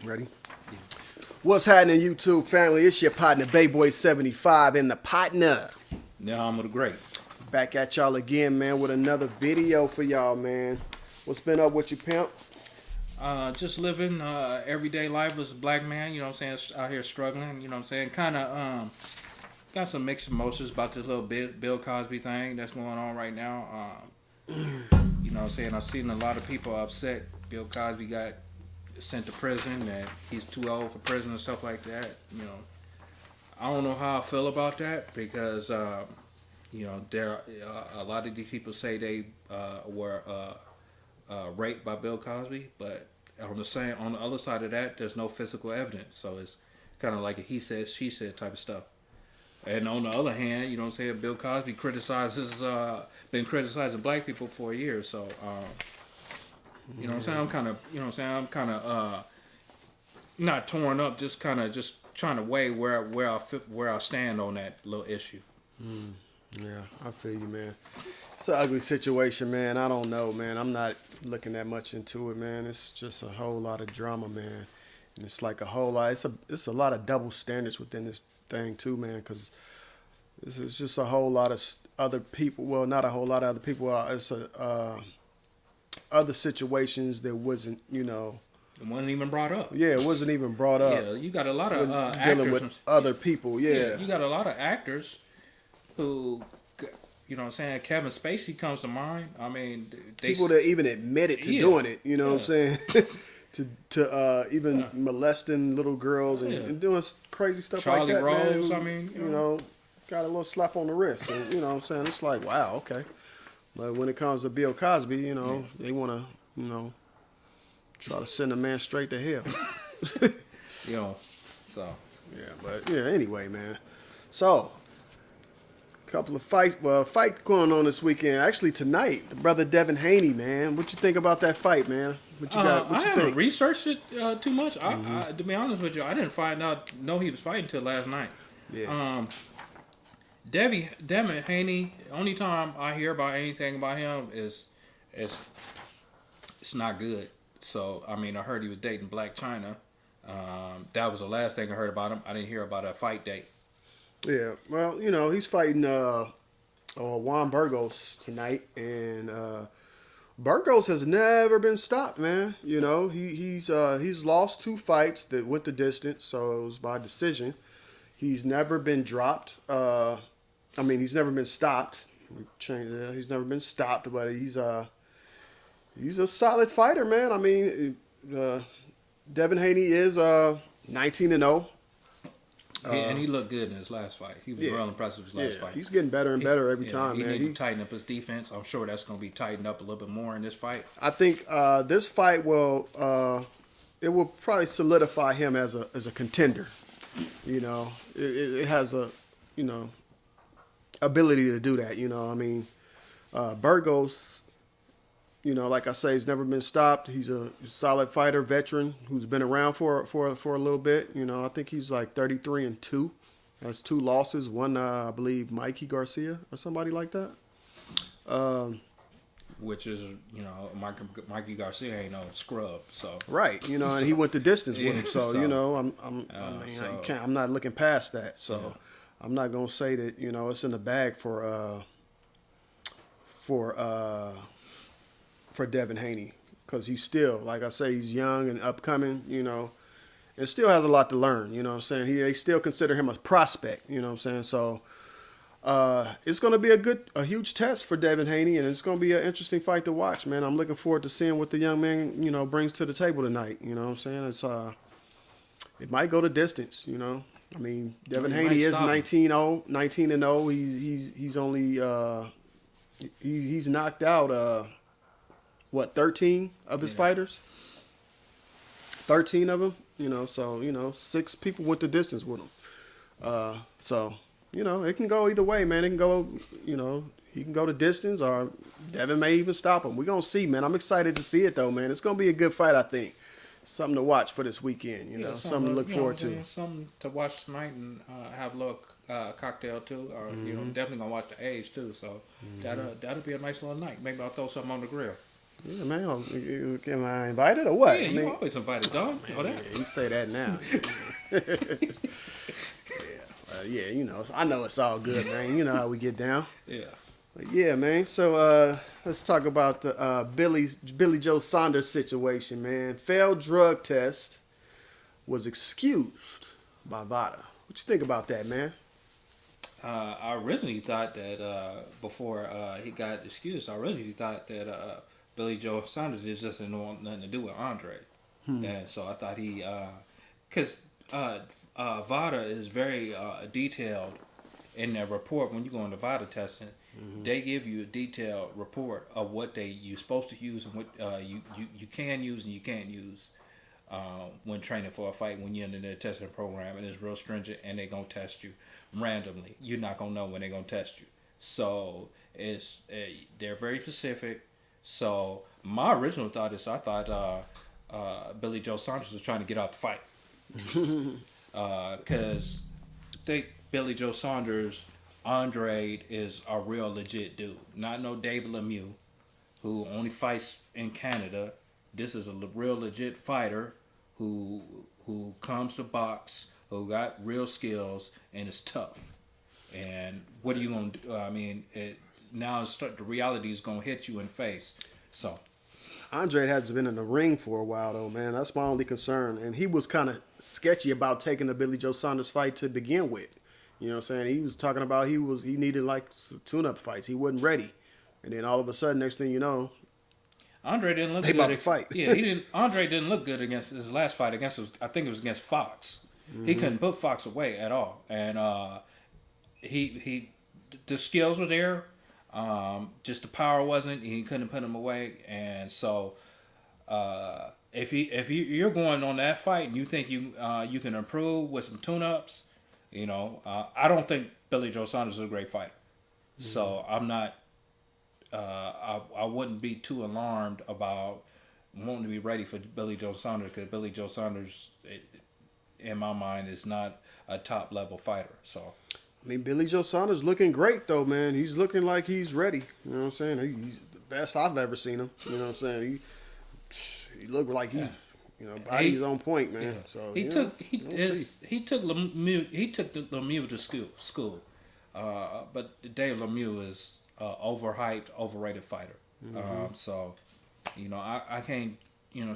Ready? Yeah. What's happening, YouTube family? It's your partner, Bayboy75, and the partner. Now I'm with the great. Back at y'all again, man, with another video for y'all, man. What's been up with you, pimp? Just living everyday life as a black man, you know what I'm saying, out here struggling, you know what I'm saying, kind of got some mixed emotions about this little Bill Cosby thing that's going on right now. You know what I'm saying, I've seen a lot of people upset Bill Cosby got sent to prison, that he's too old for prison and stuff like that. You know, I don't know how I feel about that because, you know, there a lot of these people say they were raped by Bill Cosby, but on the other side of that, there's no physical evidence, so it's kind of like a he said she said type of stuff. And on the other hand, you know what I'm saying, Bill Cosby been criticizing black people for years, so you know what I'm saying, I'm kind of not torn up, just trying to weigh where I stand on that little issue. Yeah, I feel you, man. It's an ugly situation, man. I don't know, man. I'm not looking that much into it, man. It's just a whole lot of drama, man. And it's like a whole lot. It's a lot of double standards within this thing too, man. Because it's just a whole lot of other people. Well, not a whole lot of other people. It's other situations that wasn't, It wasn't even brought up. Yeah, it wasn't even brought up. Yeah, you got a lot of dealing actors with other people. Yeah, you got a lot of actors who, you know what I'm saying, Kevin Spacey comes to mind. I mean, people that even admitted to doing it, you know what I'm saying? to even molesting little girls and doing crazy stuff Charlie like that, Rose, man. I mean, you know, got a little slap on the wrist. And, you know what I'm saying? It's like, wow, okay. But when it comes to Bill Cosby, they want to, try to send a man straight to hell. So. Yeah, but, anyway, man. So, couple of fight going on this weekend. Actually, tonight, the brother Devin Haney, man. What you think about that fight, man? What you got? What I you haven't think? researched it too much. I, to be honest with you, I didn't know he was fighting until last night. Yeah. Devin Haney. Only time I hear about anything about him is it's not good. So I mean, I heard he was dating Black China. That was the last thing I heard about him. I didn't hear about a fight date. Yeah, well, he's fighting Juan Burgos tonight, and Burgos has never been stopped, man. He's lost 2 fights that went the distance, so it was by decision. He's never been dropped. He's never been stopped. He's never been stopped, but he's a solid fighter, man. I mean, Devin Haney is 19-0. And he looked good in his last fight. He was real impressive in his last fight. He's getting better and better every time, man. He needs to tighten up his defense. I'm sure that's going to be tightened up a little bit more in this fight. I think this fight will probably solidify him as a contender. It has a ability to do that. Burgos, like I say, he's never been stopped. He's a solid fighter, veteran who's been around for a little bit. I think he's like 33-2. Has 2 losses. One, I believe, Mikey Garcia or somebody like that. Which is, Mikey Garcia ain't no scrub. So right, and he went the distance with him. So, I'm not looking past that. So I'm not gonna say that it's in the bag for Devin Haney, because he's still, like I say, he's young and upcoming, and still has a lot to learn. You know what I'm saying? They still consider him a prospect. You know what I'm saying? So it's going to be a huge test for Devin Haney, and it's going to be an interesting fight to watch, man. I'm looking forward to seeing what the young man, brings to the table tonight. You know what I'm saying? It might go the distance. Devin Haney is 19-0. He's only he's knocked out 13 of his fighters? 13 of them, so 6 people went the distance with him. So, it can go either way, man. It can go, he can go the distance, or Devin may even stop him. We're going to see, man. I'm excited to see it, though, man. It's going to be a good fight, I think. Something to watch for this weekend, something to look forward to. Something to watch tonight and have a little cocktail, too. Or, definitely going to watch the A's, too. So that'll be a nice little night. Maybe I'll throw something on the grill. Yeah, man. Am I invited or what? Yeah, you always invited, dog. Man, yeah, you say that now. Yeah, you know, I know it's all good, man. You know how we get down. Yeah. But yeah, man. So let's talk about the Billy Joe Saunders situation, man. Failed drug test was excused by VADA. What you think about that, man? I originally thought that before he got excused, I originally thought that Billy Joe Saunders just didn't want nothing to do with Andre, and so I thought he, because VADA is very detailed in their report. When you go into VADA testing, they give you a detailed report of what you're supposed to use and what you can use and you can't use when training for a fight. When you're in their testing program, and it's real stringent, and they're gonna test you randomly. You're not gonna know when they're gonna test you. So they're very specific. So my original thought is I thought Billy Joe Saunders was trying to get out the fight because I think Billy Joe Saunders, Andre is a real legit dude, not no David Lemieux who only fights in Canada. This is a real legit fighter who comes to box, who got real skills and is tough. And what are you gonna do? I mean, the reality is gonna hit you in the face. So Andre hasn't been in the ring for a while, though, man. That's my only concern. And he was kind of sketchy about taking the Billy Joe Saunders fight to begin with. You know what I'm saying? He was talking about he needed like some tune-up fights. He wasn't ready. And then all of a sudden, next thing you know, Andre didn't look good. They about to fight. Yeah, he didn't. Andre didn't look good against his last fight. I think it was against Fox. He couldn't put Fox away at all, and the skills were there. Just the power wasn't. He couldn't put him away, and so if you're going on that fight and you think you can improve with some tune-ups, I don't think Billy Joe Saunders is a great fighter. So I'm not. I wouldn't be too alarmed about wanting to be ready for Billy Joe Saunders, because Billy Joe Saunders, in my mind, is not a top level fighter. So, I mean, Billy Joe Saunders looking great though, man. He's looking like he's ready. You know what I'm saying? He's the best I've ever seen him. You know what I'm saying? He looked like he's body's on point, man. Yeah. So he took the Lemieux to school. But Dave Lemieux is overhyped, overrated fighter. So, I can't,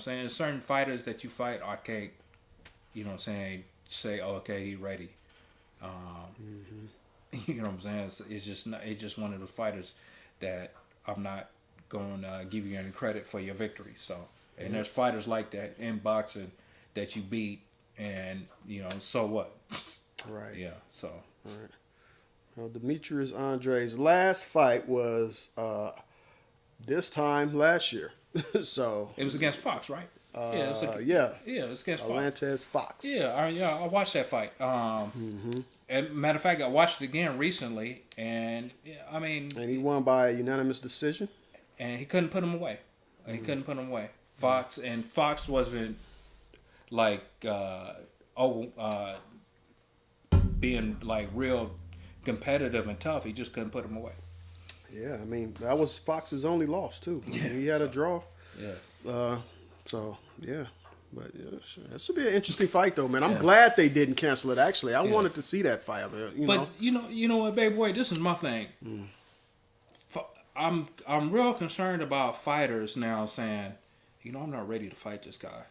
saying certain fighters that you fight, I can't, say, oh, okay, he's ready. You know what I'm saying? It's just one of the fighters that I'm not going to give you any credit for your victory. So, and there's fighters like that in boxing that you beat, and so what? Right. Yeah. So. Right. Well, Demetrius Andre's last fight was this time last year. So it was against Fox, right? It was against Atlantis Fox. I watched that fight. And matter of fact, I watched it again recently, and and he won by a unanimous decision. And he couldn't put him away. Fox wasn't like being like real competitive and tough. He just couldn't put him away. Yeah, I mean, that was Fox's only loss too. He had a draw. Yeah. But that should be an interesting fight though, man. I'm glad they didn't cancel it. Actually, I wanted to see that fight. You know what, baby boy, this is my thing. I'm real concerned about fighters now saying, I'm not ready to fight this guy.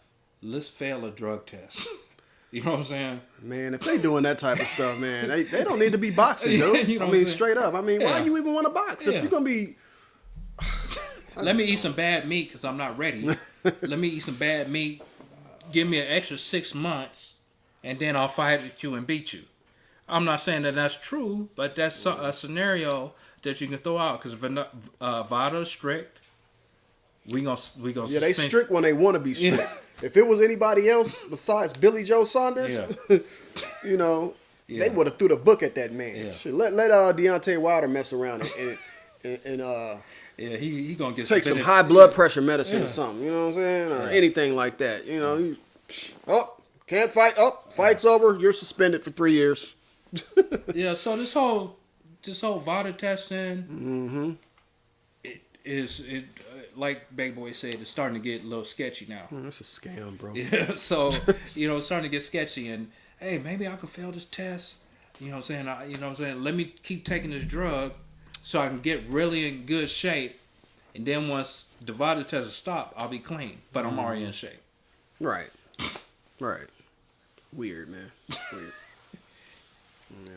Let's fail a drug test. You know what I'm saying? Man, if they doing that type of stuff, man, they don't need to be boxing, dude. Straight up. I mean, why you even want to box if you're gonna be? Let me eat some bad meat because I'm not ready. Let me eat some bad meat. Give me an extra 6 months, and then I'll fight at you and beat you. I'm not saying that that's true, but that's a scenario that you can throw out because VADA is strict. We gonna yeah, they strict when they want to be strict. Yeah. If it was anybody else besides Billy Joe Saunders, they would have threw the book at that man. Yeah. Shit, let Deontay Wilder mess around and he gonna get take some high blood pressure medicine or something. You know what I'm saying? Or anything like that. Can't fight. Fight's over. You're suspended for 3 years. Yeah. So this whole VADA testing, like Big Boy said, it's starting to get a little sketchy now. That's a scam, bro. Yeah, so it's starting to get sketchy, and hey, maybe I can fail this test. You know what I'm saying? Let me keep taking this drug so I can get really in good shape, and then once the vital test is stopped, I'll be clean. But I'm already in shape. Right. Weird, man. Weird. Yeah.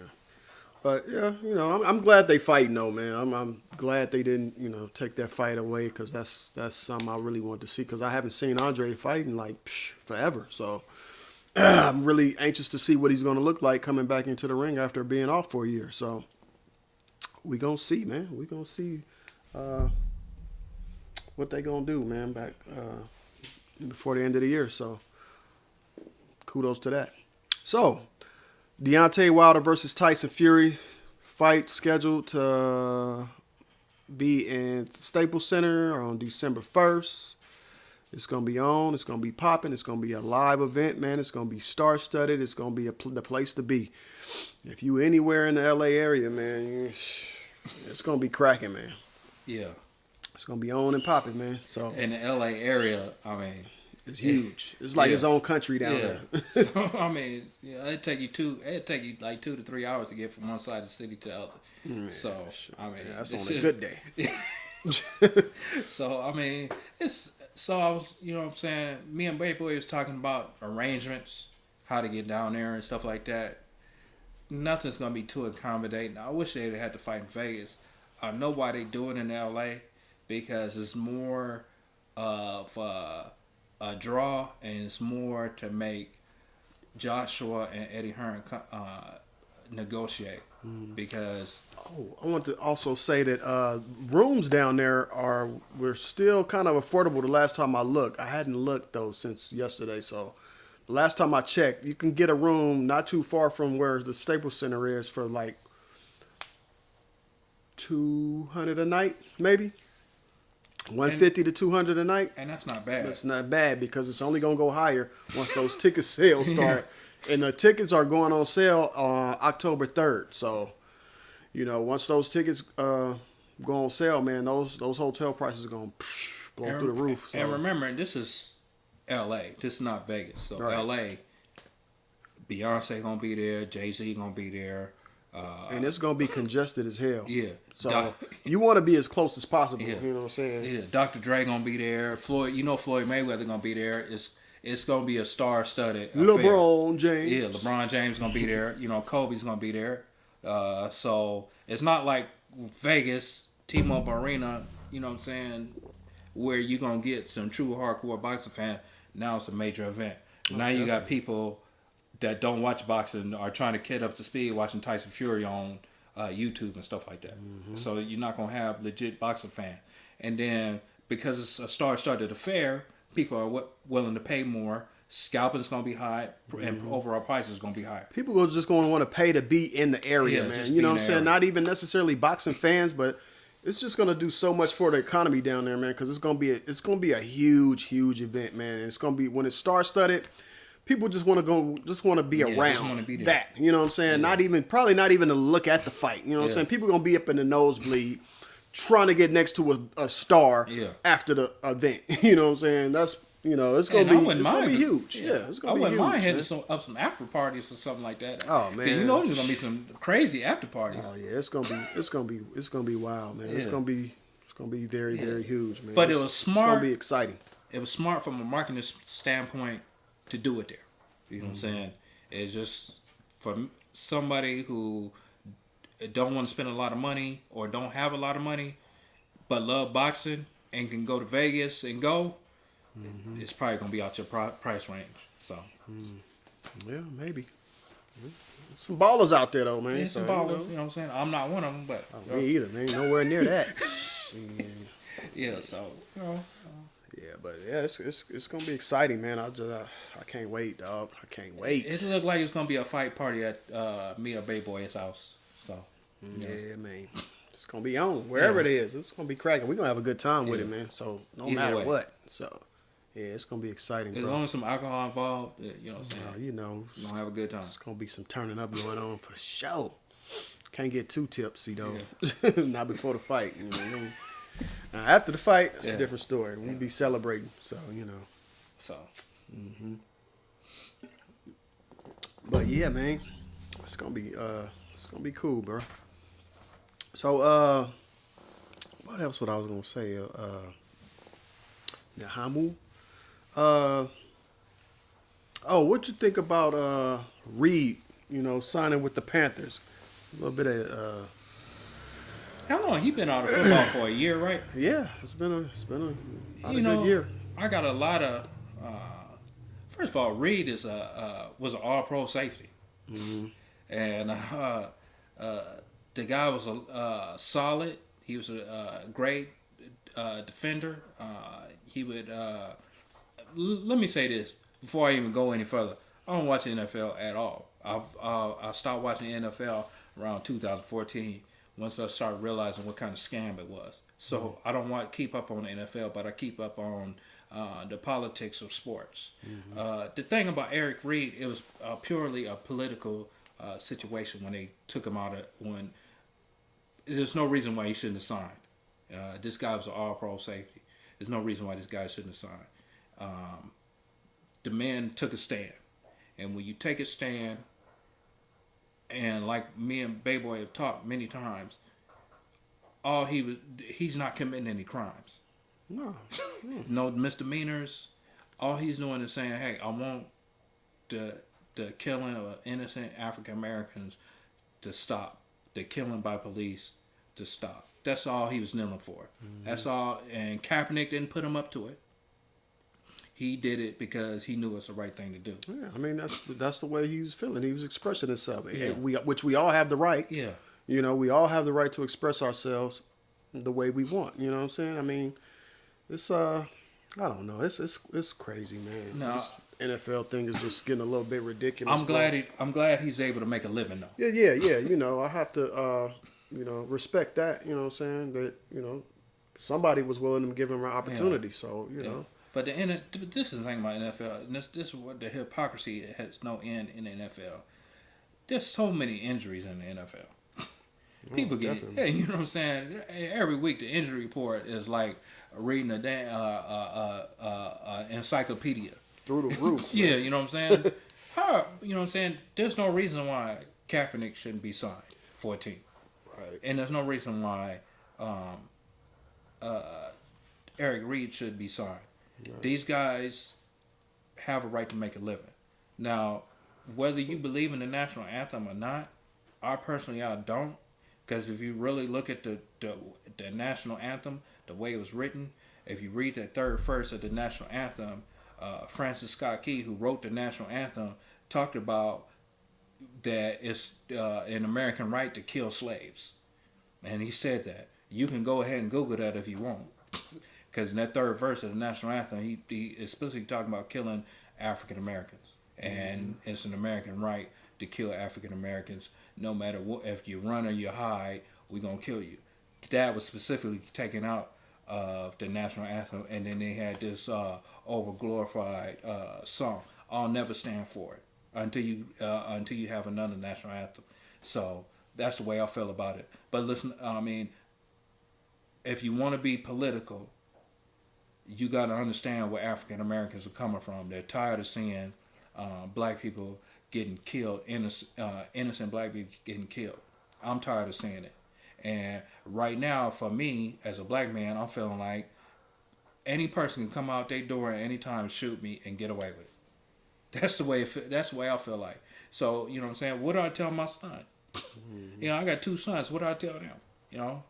But yeah, I'm glad they fighting though, man. I'm glad they didn't, take that fight away because that's something I really wanted to see because I haven't seen Andre fight in like forever. So I'm really anxious to see what he's going to look like coming back into the ring after being off for a year. So we gonna see, man. We gonna see what they gonna do, man, back before the end of the year. So kudos to that. So Deontay Wilder versus Tyson Fury fight scheduled to be in Staples Center on December 1st. It's going to be on. It's going to be popping. It's going to be a live event, man. It's going to be star-studded. It's going to be the place to be. If you anywhere in the LA area, man, it's going to be cracking, man. Yeah. It's going to be on and popping, man. So in the LA area, I mean, it's huge. It's like its own country down there. So, I mean, it'd take you like 2 to 3 hours to get from one side of the city to the other. Man, so, I mean, that's on a good day. So, I mean, so I was, you know what I'm saying, me and Baby Boy was talking about arrangements, how to get down there and stuff like that. Nothing's going to be too accommodating. I wish they'd had to fight in Vegas. I know why they do it in LA, because it's more of a draw, and it's more to make Joshua and Eddie Hearn negotiate. Because I want to also say that rooms down there were still kind of affordable the last time I looked. I hadn't looked though since yesterday, so the last time I checked, you can get a room not too far from where the Staples Center is for like $200 a night, maybe. $150 to $200 a night. And that's not bad. That's not bad because it's only going to go higher once those ticket sales start. And the tickets are going on sale on October 3rd. So, once those tickets go on sale, man, those hotel prices are going to blow through the roof. So. And remember, this is L.A. This is not Vegas. So, right. L.A., Beyonce going to be there. Jay-Z going to be there. And it's going to be congested as hell. Yeah. So you want to be as close as possible. Yeah. You know what I'm saying? Yeah. Dr. Dre going to be there. Floyd Mayweather going to be there. It's going to be a star-studded affair. LeBron James. Yeah, LeBron James going to be there. Kobe's going to be there. So it's not like Vegas, T-Mobile Arena, you know what I'm saying, where you're going to get some true hardcore boxing fan. Now it's a major event. Now you got people that don't watch boxing are trying to get up to speed watching Tyson Fury on YouTube and stuff like that. Mm-hmm. So you're not going to have legit boxing fan. And then because it's a star-studded affair, people are willing to pay more. Scalping's going to be high, and overall price is going to be high. People are just going to want to pay to be in the area, man. You know what I'm saying? Not even necessarily boxing fans, but it's just going to do so much for the economy down there, man, because it's going to be a huge event, man. And it's going to be, when it's star-studded, people just want to be around be that. You know what I'm saying? Yeah. Probably not even to look at the fight. You know what I'm saying? People going to be up in the nosebleed trying to get next to a star after the event. You know what I'm saying? That's, it's going to be huge. Yeah, it's going to be huge. I wouldn't mind hitting up some after parties or something like that. Oh man. There's going to be some crazy after parties. Oh yeah, it's going to be wild, man. Yeah. It's going to be very, very huge, man. But it was smart. It's going to be exciting. It was smart from a marketing standpoint to do it there. You know what I'm saying? It's just for somebody who don't want to spend a lot of money or don't have a lot of money, but love boxing and can go to Vegas and go. It's probably gonna be out your price range. So, yeah, maybe. Some ballers out there though, man. Yeah, some ballers. You know what I'm saying? I'm not one of them, but me either. Man, nowhere near that. Yeah. So. Yeah, but it's gonna be exciting, man. I can't wait, dog. I can't wait. It looked like it's gonna be a fight party at me or Bay Boy's house. So yeah, man, it's gonna be on wherever it is. It's gonna be cracking. We're gonna have a good time with it, man. So no matter what. So yeah, it's gonna be exciting. As long as some alcohol involved, you know what I'm saying. We're gonna have a good time. It's gonna be some turning up going on for sure. Can't get too tipsy though. Not before the fight. Now, after the fight, it's a different story. We'd be celebrating, so you know. So. Mm-hmm. But yeah, man, it's gonna be cool, bro. So what else? What I was gonna say? Hamu. What you think about Reid? You know, signing with the Panthers. A little bit of. How long he been out of football for? A year, right? Yeah, it's been a good year. I got a lot of. First of all, Reid was an All-Pro safety, and the guy was solid. He was a great defender. He would. Let me say this before I even go any further. I don't watch the NFL at all. I stopped watching the NFL around 2014 once I started realizing what kind of scam it was. So I don't keep up on the NFL, but I keep up on the politics of sports. The thing about Eric Reid, it was purely a political situation when they took him out. When there's no reason why he shouldn't have signed. This guy was an All-Pro safety. There's no reason why this guy shouldn't have signed. The man took a stand, and when you take a stand, and like me and Bayboy have talked many times, he's not committing any crimes. No. No misdemeanors. All he's doing is saying, hey, I want the killing of innocent African Americans to stop. The killing by police to stop. That's all he was kneeling for. That's all. And Kaepernick didn't put him up to it. He did it because he knew it's the right thing to do. Yeah, I mean that's the way he was feeling. He was expressing himself. Yeah. Which we all have the right. Yeah. You know, we all have the right to express ourselves the way we want. You know what I'm saying? I mean, it's I don't know. It's crazy, man. No. This NFL thing is just getting a little bit ridiculous. I'm glad he's able to make a living though. Yeah. You know, I have to respect that. You know what I'm saying? That somebody was willing to give him an opportunity. So you know. But this is the thing about NFL. And this is what the hypocrisy has no end in the NFL. There's so many injuries in the NFL. People get, you know what I'm saying? Every week the injury report is like reading a damn encyclopedia. Through the roof. Yeah, you know what I'm saying? You know what I'm saying? There's no reason why Kaepernick shouldn't be signed for a team. Right. And there's no reason why Eric Reid should be signed. Right. These guys have a right to make a living. Now, whether you believe in the national anthem or not, I don't. Because if you really look at the national anthem, the way it was written, if you read that third verse of the national anthem, Francis Scott Key, who wrote the national anthem, talked about that it's an American right to kill slaves. And he said that. You can go ahead and Google that if you want. Because in that third verse of the national anthem, he is specifically talking about killing African Americans. And it's an American right to kill African Americans. No matter what, if you run or you hide, we're going to kill you. That was specifically taken out of the national anthem. And then they had this over-glorified song, I'll never stand for it, until you have another national anthem. So that's the way I feel about it. But listen, I mean, if you want to be political, you got to understand where African Americans are coming from. They're tired of seeing black people getting killed, innocent black people getting killed. I'm tired of seeing it. And right now, for me, as a black man, I'm feeling like any person can come out their door at any time, shoot me, and get away with it. That's the way I feel like. So, you know what I'm saying? What do I tell my son? You know, I got 2 sons. What do I tell them? You know?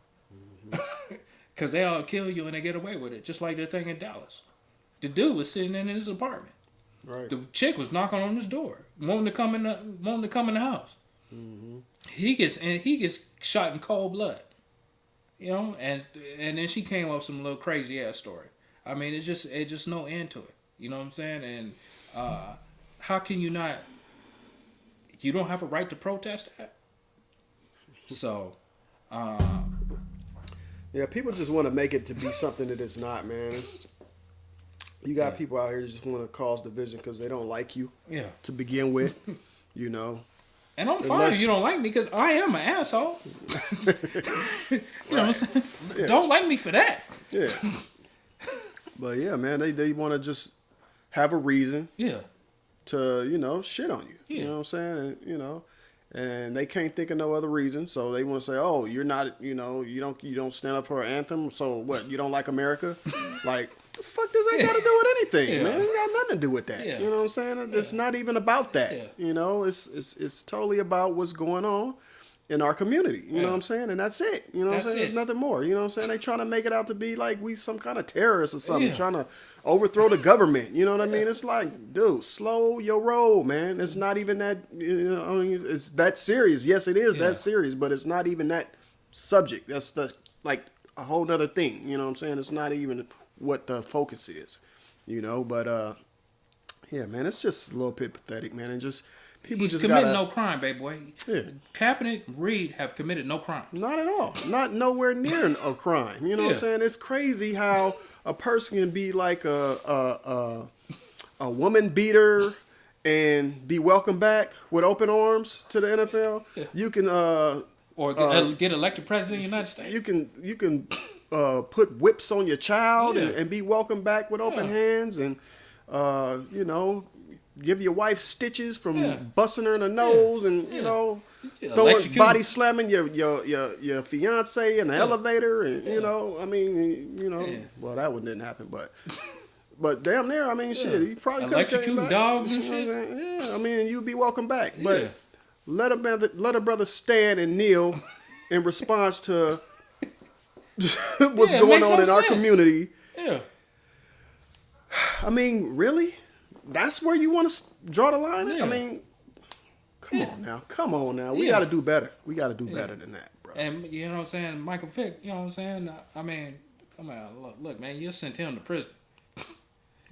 Because they'll kill you and they get away with it, just like that thing in Dallas. The dude was sitting in his apartment. Right. The chick was knocking on his door, wanting to come in the house. He gets shot in cold blood. You know, and then she came up with some little crazy ass story. I mean, it's just no end to it. You know what I'm saying? And how can you not? You don't have a right to protest that. So. Yeah, people just want to make it to be something that it's not, man. You got people out here that just want to cause division because they don't like you to begin with, you know. And I'm fine if you don't like me because I am an asshole. You know what I'm saying? Yeah. Don't like me for that. Yeah. But yeah, man, they want to just have a reason. Yeah. To shit on you. Yeah. You know what I'm saying? And they can't think of no other reason, so they want to say, "Oh, you're not, you don't stand up for an anthem. So what? You don't like America?" Like, the fuck does that got to do with anything, man? It got nothing to do with that. Yeah. You know what I'm saying? It's not even about that. Yeah. It's totally about what's going on in our community. You know what I'm saying? And that's it. You know what I'm saying? There's nothing more. You know what I'm saying? They trying to make it out to be like we some kind of terrorists or something, trying to overthrow the government. You know what I mean? It's like, dude, slow your roll, man. It's not even that, it's that serious. Yes, it is that serious, but it's not even that subject. That's like a whole nother thing. You know what I'm saying? It's not even what the focus is, but yeah, man, it's just a little bit pathetic, man. And just people He's just committed no crime, baby boy. Yeah. Kaepernick, Reid have committed no crime. Not at all. Not nowhere near a crime. You know what I'm saying? It's crazy how a person can be like a woman beater and be welcomed back with open arms to the NFL. Yeah. You can or get elected president of the United States. You can put whips on your child and be welcomed back with open hands and give your wife stitches from busting her in the nose and throwing body slamming your fiance in the elevator and well, that one didn't happen, but damn near, I mean, shit, you probably could have came back. Dogs and shit. Yeah, I mean, you'd be welcome back, but let a brother stand and kneel in response to what's going on in our community. Yeah, I mean, really? That's where you want to draw the line? Yeah. I mean, come on now. We got to do better. We got to do better than that, bro. And you know what I'm saying? Michael Vick, you know what I'm saying? I mean, come on, look, man, you sent him to prison.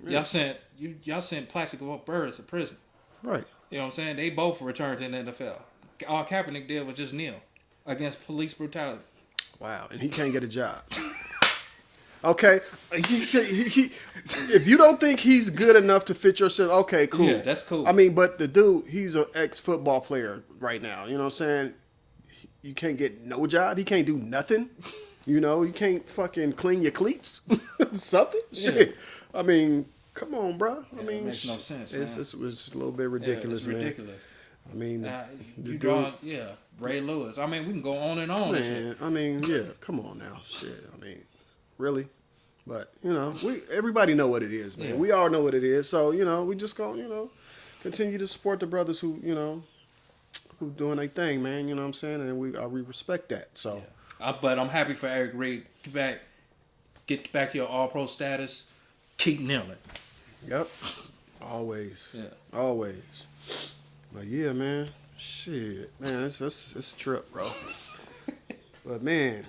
Y'all sent Plastic Birds to prison. Right. You know what I'm saying? They both returned to the NFL. All Kaepernick did was just kneel against police brutality. Wow, and he can't get a job. Okay, if you don't think he's good enough to fit yourself, okay, cool. Yeah, that's cool. I mean, but the dude, he's an ex-football player right now. You know what I'm saying? You can't get no job. He can't do nothing. You can't fucking clean your cleats. Something? Yeah. Shit. I mean, come on, bro. I mean, it makes no sense, man. It's a little bit ridiculous, man. Ridiculous. I mean, Ray Lewis. I mean, we can go on and on. Man, I mean, yeah, come on now. Shit, I mean, really? But, everybody know what it is, man. Yeah. We all know what it is. So, we just gonna, continue to support the brothers who doing their thing, man. You know what I'm saying? And we respect that. So, but I'm happy for Eric Reid. Get back to your All-Pro status. Keep kneeling. Yep. Always. Yeah. Always. But yeah, man. Shit, man, it's a trip, bro. But man,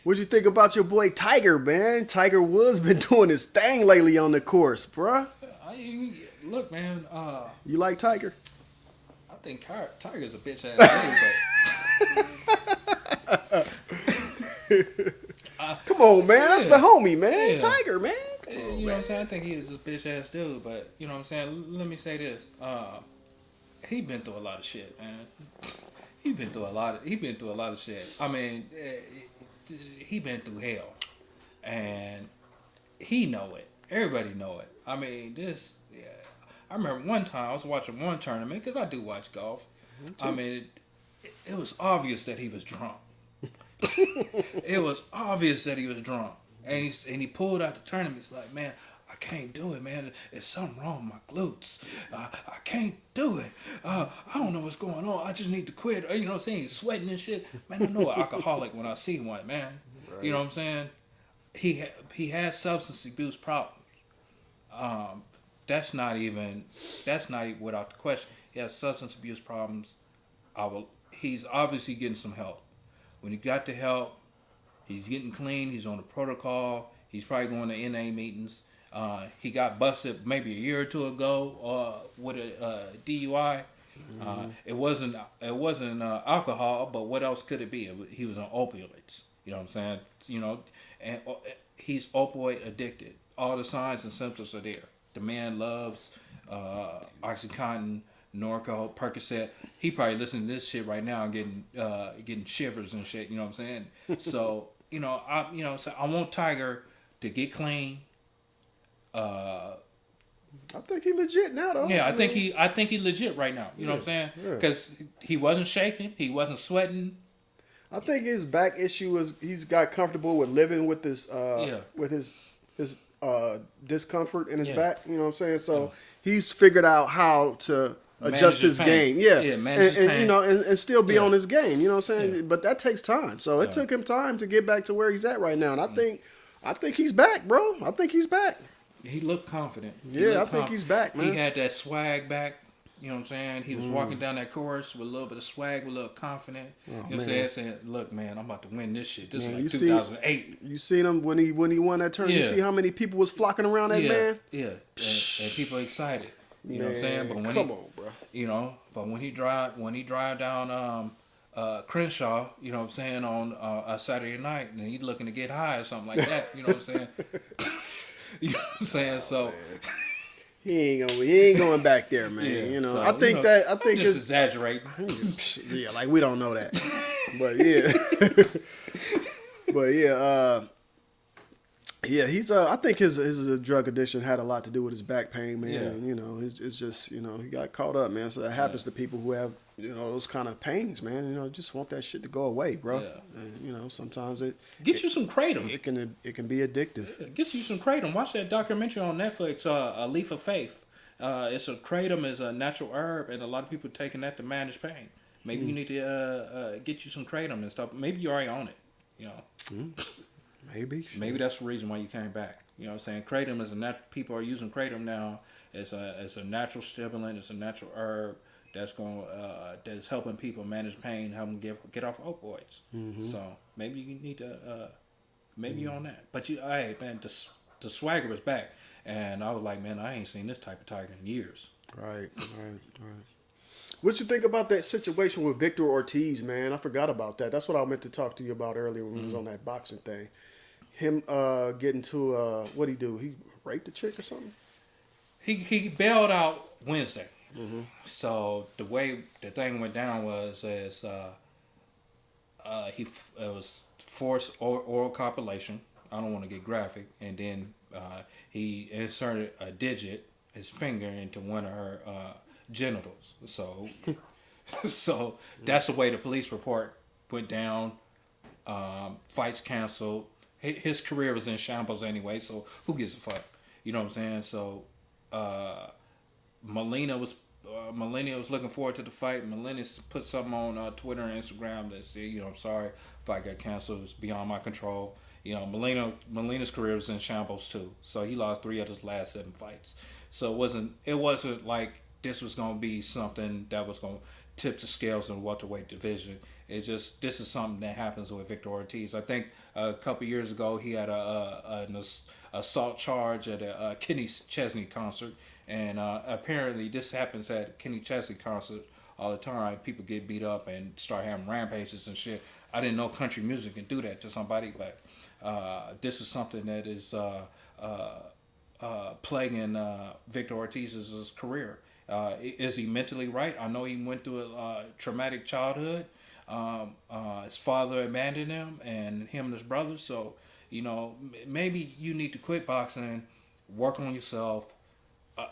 what'd you think about your boy Tiger, man? Tiger Woods been doing his thing lately on the course, bro. Look, man. You like Tiger? I think Tiger's a bitch ass dude, but come on, man. That's the homie, man. Yeah. Tiger, man. You know what I'm saying? I think he is a bitch ass dude, but you know what I'm saying? Let me say this. He been through a lot of shit, man. He been through a lot of shit. I mean, he been through hell, and he know it. Everybody know it. I mean, I remember one time I was watching one tournament because I do watch golf. I mean, it was obvious that he was drunk. It was obvious that he was drunk, and he pulled out the tournament. He's like, man, I can't do it, man. There's something wrong with my glutes. I can't do it. I don't know what's going on. I just need to quit. You know what I'm saying? He's sweating and shit. Man, I know an alcoholic when I see one, man. Right. You know what I'm saying? He has substance abuse problems. That's not even without the question. He has substance abuse problems. He's obviously getting some help. When he got the help, he's getting clean. He's on the protocol. He's probably going to NA meetings. He got busted maybe a year or two ago with a DUI. It wasn't alcohol, but what else could it be? He was on opioids. You know what I'm saying? And he's opioid addicted. All the signs and symptoms are there. The man loves OxyContin, Norco, Percocet. He probably listening to this shit right now and getting shivers and shit. You know what I'm saying? So So I want Tiger to get clean. I think he legit now though. Yeah, I think he legit right now. You know what I'm saying? Yeah. Because he wasn't shaking, he wasn't sweating. I think his back issue is he's got comfortable with living with this with his discomfort in his back. You know what I'm saying? So he's figured out how to adjust his game. Yeah, manage his pain. And still be on his game. You know what I'm saying? Yeah. But that takes time. So it took him time to get back to where he's at right now. And I think he's back, bro. I think he's back. He looked confident. I think he's back, man. He had that swag back. You know what I'm saying? He was walking down that course with a little bit of swag, with a little confident. You know what I'm saying? Saying, look, man, I'm about to win this shit. This is like 2008. You seen him when he won that tournament? You see how many people was flocking around that man? Yeah. And people excited. You know what I'm saying? But when come on, bro. But when he drive down Crenshaw, you know what I'm saying, on a Saturday night, and he looking to get high or something like that, you know what I'm saying? You know what I'm saying? So he ain't going back there, man. So, I think just exaggerating. Yeah, like we don't know that. He's I think his drug addiction had a lot to do with his back pain, man. Yeah. And, it's just, he got caught up, man. So that happens to people who have, those kind of pains, man. Just want that shit to go away, bro. Yeah. And, sometimes get you some kratom. It can be addictive. Yeah, get you some kratom. Watch that documentary on Netflix, A Leaf of Faith. Kratom is a natural herb, and a lot of people taking that to manage pain. Maybe you need to get you some kratom and stuff. Maybe you're already on it. Maybe that's the reason why you came back. You know what I'm saying? Kratom is a natural. People are using kratom now. It's a natural stimulant. It's a natural herb that's helping people manage pain, help them get off opioids. So maybe you need to maybe you're on that. But the swagger was back, and I was like, man, I ain't seen this type of Tiger in years. Right. What you think about that situation with Victor Ortiz, man? I forgot about that. That's what I meant to talk to you about earlier when we was on that boxing thing. Him getting to what'd he do? He raped a chick or something? He bailed out Wednesday. So the way the thing went down was it was forced oral copulation. I don't want to get graphic. And then he inserted a digit, his finger, into one of her genitals. So that's the way the police report went down. Fights canceled. His career was in shambles anyway, so who gives a fuck? You know what I'm saying? So Melina was looking forward to the fight. Melina put something on Twitter and Instagram that said, I'm sorry, fight got canceled. It's beyond my control. Melina's career was in shambles too. So he lost 3 of his last 7 fights. So it wasn't like this was going to be something that was going to tip the scales in the welterweight division. This is something that happens with Victor Ortiz. I think a couple years ago he had an assault charge at a Kenny Chesney concert, and apparently this happens at Kenny Chesney concert all the time. People get beat up and start having rampages and shit. I didn't know country music can do that to somebody, but this is something that is plaguing Victor Ortiz's career. Is he mentally right? I know he went through a traumatic childhood. His father abandoned him, and him and his brother. So, maybe you need to quit boxing, work on yourself.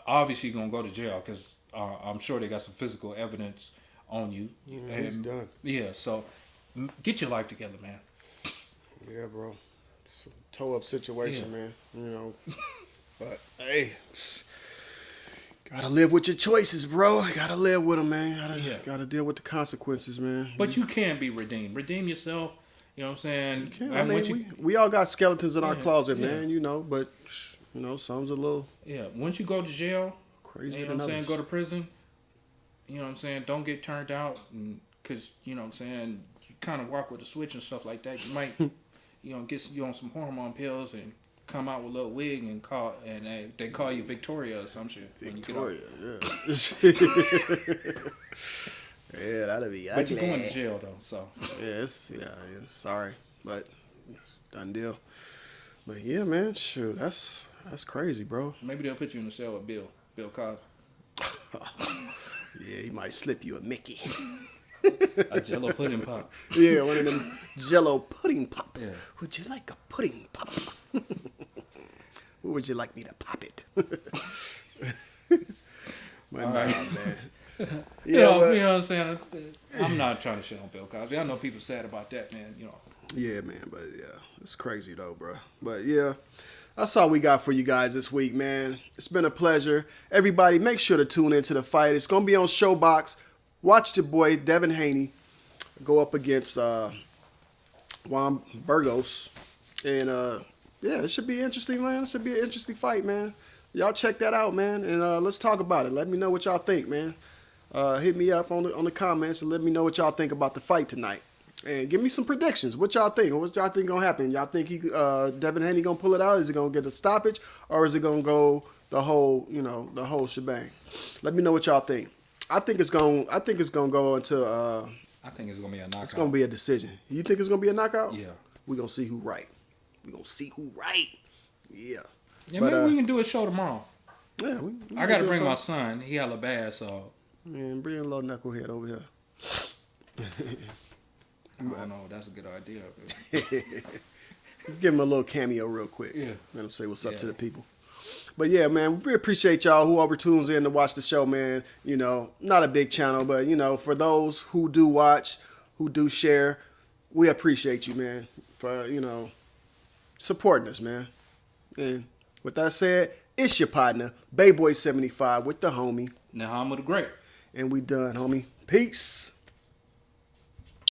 Obviously, you're going to go to jail because I'm sure they got some physical evidence on you. And he's done. Yeah, so get your life together, man. Yeah, bro. It's a toe-up situation, man. But, hey, gotta live with your choices, bro. Gotta live with them, man. Gotta deal with the consequences, man. But you can be redeemed. Redeem yourself. You know what I'm saying? I mean, we all got skeletons in our closet, man. But some's a little. Yeah. Once you go to jail, crazy. You know what I'm saying? Go to prison. You know what I'm saying? Don't get turned out, because you know what I'm saying. You kind of walk with a switch and stuff like that. You might, get you on some hormone pills and come out with a little wig and they call you Victoria or some shit. Victoria, yeah. Yeah, that'd be ugly. But you're going to jail though, so. Yeah, sorry, but done deal. But yeah, man, shoot, that's crazy, bro. Maybe they'll put you in the cell with Bill Cosby. Yeah, he might slip you a Mickey. A Jello pudding pop. Yeah, one of them Jello pudding pop. Yeah. Would you like a pudding pop? Where would you like me to pop it? My All God, right. man. You know what I'm saying? I'm not trying to shit on Bill Cosby. I know people sad about that, man. You know. Yeah, man, but yeah, it's crazy though, bro. But yeah, that's all we got for you guys this week, man. It's been a pleasure. Everybody, make sure to tune into the fight. It's gonna be on Showbox. Watch your boy Devin Haney go up against Juan Burgos, and yeah, it should be interesting, man. It should be an interesting fight, man. Y'all check that out, man, and let's talk about it. Let me know what y'all think, man. Hit me up on the comments and let me know what y'all think about the fight tonight. And give me some predictions. What y'all think? What y'all think gonna happen? Y'all think Devin Haney gonna pull it out? Is he gonna get a stoppage, or is it gonna go the whole shebang? Let me know what y'all think. I think it's gonna go into. I think it's gonna be a knockout. It's gonna be a decision. You think it's gonna be a knockout? Yeah. We gonna see who right. We gonna see who right. Yeah. Yeah, maybe we can do a show tomorrow. Yeah. I gotta bring my son. He hella bad, so. Man, bring a little knucklehead over here. I don't know. That's a good idea. Give him a little cameo real quick. Yeah. Let him say what's up to the people. But yeah, man, we appreciate y'all whoever tunes in to watch the show, man. You know, not a big channel, but you know, for those who do watch, who do share, we appreciate you, man, for supporting us, man. And with that said, it's your partner, Bayboy75 with the homie. Now I'm with the great. And we done, homie. Peace.